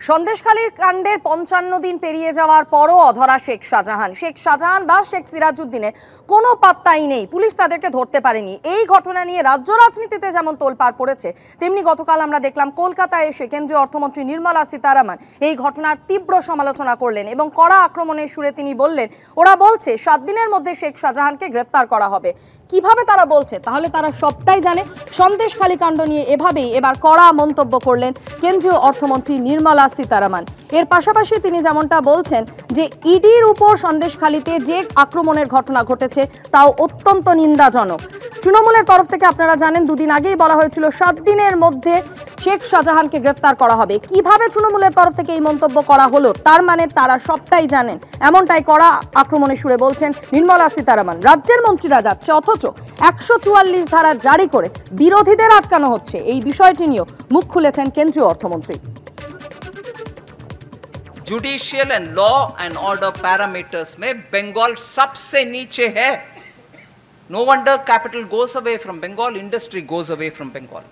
সন্দেশখালীর কাণ্ডের ৫৫ দিন পেরিয়ে যাওয়ার পরও অধরা শেখ শাহজাহান বা শেখ সিরাজউদ্দিনের কোনো পাত্তাই নেই। পুলিশ তাদেরকে ধরতে পারেনি। এই ঘটনা নিয়ে রাজ্য রাজনীতিতে যেমন তোলপাড় পড়েছে, তেমনি গতকাল আমরা দেখলাম কলকাতায় এসে কেন্দ্রীয় অর্থমন্ত্রী নির্মলা সীতারামন এই ঘটনার তীব্র সমালোচনা করলেন এবং কড়া আক্রমণের সুরে তিনি বললেন, ওরা বলছে ৭ দিনের মধ্যে শেখ শাহজাহানকে গ্রেফতার করা হবে। কিভাবে তারা বলছে? তাহলে তারা সবটাই জানে। সন্দেশখালী কাণ্ড নিয়ে এভাবেই এবার কড়া মন্তব্য করলেন কেন্দ্রীয় অর্থমন্ত্রী নির্মলা সীতারামন। এর পাশাপাশি তিনি যেমনটা বলছেন যে ইডির উপর সন্দেশখালীতে যে আক্রমণের ঘটনা ঘটেছে তাও অত্যন্ত নিন্দাজনক। তৃণমূলের তরফ থেকে আপনারা জানেন দুদিন আগেই বলা হয়েছিল ৭ দিনের মধ্যে শেখ শাহজাহানকে গ্রেফতার করা হবে। কিভাবে তৃণমূলের তরফ থেকে এই মন্তব্য করা হলো তার মানে তারা সবটাই জানেন, এমনটাই কড়া আক্রমণের সুরে বলছেন নির্মলা সীতারামন। রাজ্যের মন্ত্রীরা যাচ্ছে অথচ ১৪৪ ধারা জারি করে বিরোধীদের আটকানো হচ্ছে, এই বিষয়টি নিয়েও মুখ খুলেছেন কেন্দ্রীয় অর্থমন্ত্রী। Judicial and law and order parameters में बंगाल सबसे नीचे है. No wonder capital goes away from Bengal, industry goes away from Bengal.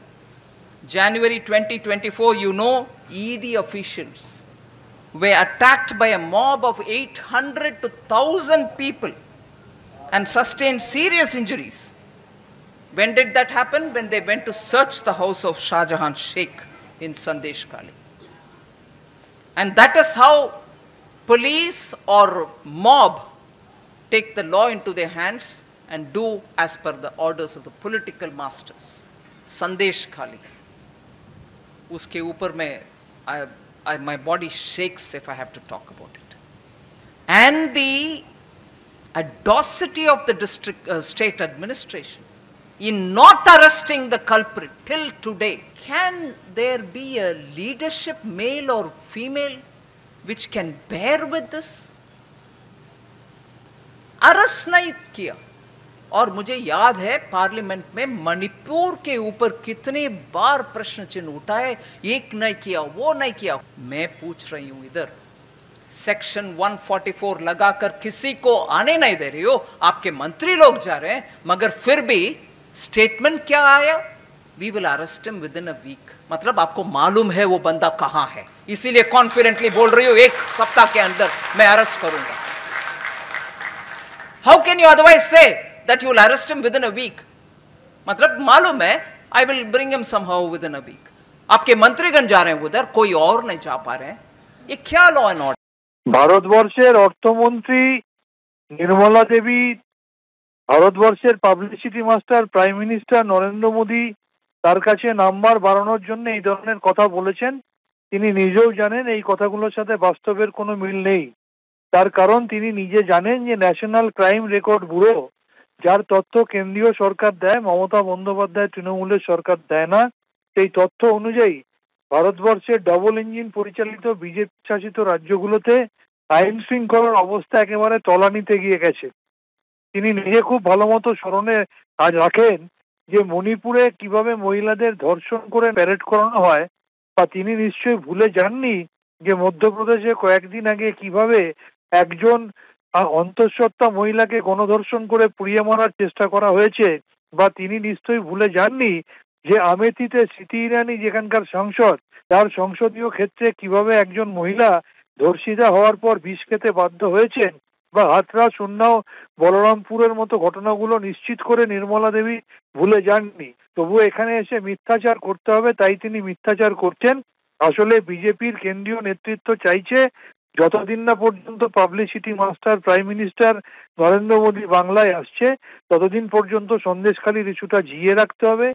January 2024, you know, ED officials were attacked by a mob of 800 to 1,000 people and sustained serious injuries. When did that happen? When they went to search the house of Shah Jahan Sheikh in Sandeshkhali. And that is how police or mob take the law into their hands and do as per the orders of the political masters. Sandeshkhali. Uske upar mein my body shakes if I have to talk about it. And the audacity of the state administration in not arresting the culprit till today. Can there be a leadership, male or female, which can bear with this? Arrest nahi kiya. और मुझे याद है parliament में मणिपुर के ऊपर कितने बार प्रश्न चिन्ह उठाए, एक नहीं किया, वो नहीं किया. मैं पूछ रही हूं इधर सेक्शन 144 लगाकर किसी को आने नहीं दे रही हो, आपके मंत्री लोग जा रहे हैं, मगर फिर भी स्टेटमेंट क्या आया? We will arrest him within a week. मतलब आपको मालूम है वो बंदा कहां है, इसीलिए कॉन्फिडेंटली बोल रही हो एक सप्ताह के अंदर मैं अरेस्ट करूंगा. हाउ कैन यू अदरवाइज से that you will arrest him within a week? मतलब मालूम है I will bring him somehow within a week. आपके मंत्रीगण जा रहे हैं उधर, कोई और नहीं जा पा रहे हैं. ये क्या लॉ एंड ऑर्डर? ভারতবর্ষের অর্থমন্ত্রী নির্মলা দেবী, ভারতবর্ষের publicity master prime minister Narendra Modi তার কাছে নাম্বার বাড়ানোর জন্য এই ধরনের কথা বলেছেন। তিনি নিজেও জানেন এই কথাগুলোর সাথে বাস্তবের কোনো মিল নেই। তার কারণ তিনি নিজে জানেন যে ন্যাশনাল ক্রাইম রেকর্ড ব্যুরো, যার তথ্য কেন্দ্রীয় সরকার দেয়, মমতা বন্দ্যোপাধ্যায় তৃণমূলের সরকার দেয় না, সেই তথ্য অনুযায়ী ভারতবর্ষের ডবল ইঞ্জিন পরিচালিত বিজেপি শাসিত রাজ্যগুলোতে আইন শৃঙ্খলার অবস্থা একেবারে তলানিতে গিয়ে গেছে। তিনি নিজে খুব ভালো মতো স্মরণে আজ রাখেন যে মণিপুরে কিভাবে মহিলাদের ধর্ষণ করে প্যারেড করানো হয়, বা তিনি নিশ্চয়ই ভুলে যাননি যে মধ্যপ্রদেশে কয়েকদিন আগে কিভাবে একজন অন্তঃসত্ত্বা মহিলাকে গণধর্ষণ করে পুড়িয়ে মারার চেষ্টা করা হয়েছে, বা তিনি নিশ্চয়ই ভুলে যাননি যে আমেথিতে স্মৃতি ইরানি যেখানকার সাংসদ, তার সংসদীয় ক্ষেত্রে কিভাবে একজন মহিলা ধর্ষিতা হওয়ার পর বিষ খেতে বাধ্য হয়েছেন, বা হাতরাস, উন্নাও, বলরামপুরের মতো ঘটনাগুলো নিশ্চিত করে নির্মলা দেবী ভুলে যাননি। তবুও এখানে এসে মিথ্যাচার করতে হবে, তাই তিনি মিথ্যাচার করছেন। আসলে বিজেপির কেন্দ্রীয় নেতৃত্ব চাইছে যতদিন না পর্যন্ত publicity master prime minister Narendra Modi বাংলায় আসছে, ততদিন পর্যন্ত সন্দেশখালীর ইস্যুটা জিইয়ে রাখতে হবে।